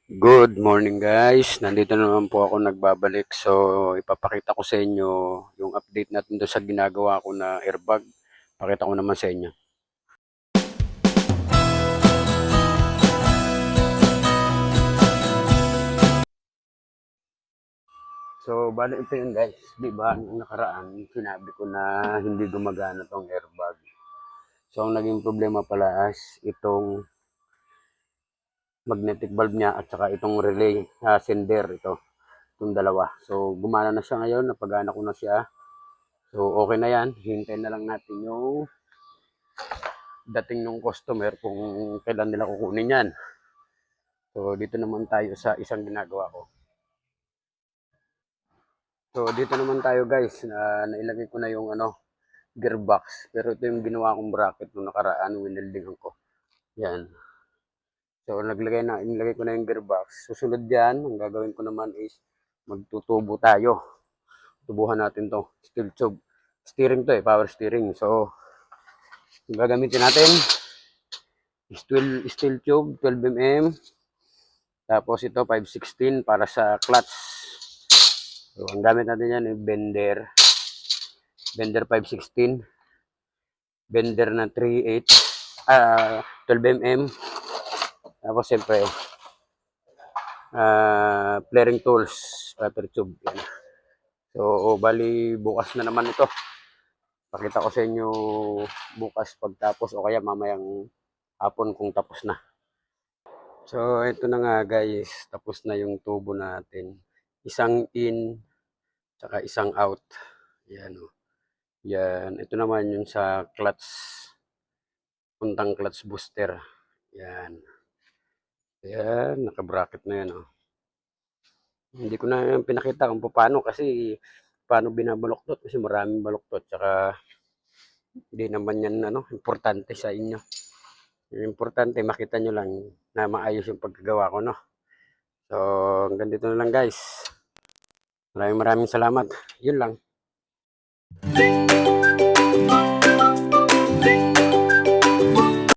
Good morning guys, nandito na naman po ako nagbabalik. So ipapakita ko sa inyo yung update natin doon sa ginagawa ko na airbag. Pakita ko naman sa inyo. So bali ito yun guys, di ba nung nakaraan sinabi ko na hindi gumagana tong airbag. So ang naging problema pala is itong magnetic valve niya at saka itong relay sender ito. Itong dalawa. So gumana na siya ngayon, napagana ko na siya. So okay na yan, hintayin na lang natin yung dating ng customer kung kailan nila kukunin yan. So, dito naman tayo sa isang ginagawa ko. So, dito naman tayo guys, nailagay ko na yung gearbox. Pero ito yung ginawa kong bracket nung nakaraan, wineldingan ko. Yan. So, nilagay ko na yung gearbox. Susunod yan, ang gagawin ko naman is magtutubo tayo. Tubuhan natin to. Steel tube. Steering to power steering. So, yung gagamitin natin, steel tube, 12mm. Tapos ito 516 para sa clutch. So ang gamit natin yan ay bender 516, bender na 38, 12mm. Tapos siyempre flaring tools, rubber tube. Yan. So bali bukas na naman ito. Pakita ko sa inyo bukas pagtapos o kaya mamayang hapon kung tapos na. So ito na nga guys, tapos na yung tubo natin. Isang in, tsaka isang out. Yan o. Yan. Ito naman yung sa clutch. Puntang clutch booster. Yan. Yan. Naka-bracket na yan o. Hindi ko na pinakita kung paano kasi paano binabaluktot kasi maraming baluktot. Tsaka hindi naman yan importante sa inyo. Yung importante makita nyo lang na maayos yung pagkagawa ko. No? So hanggang dito na lang guys. Maraming salamat. Yun lang.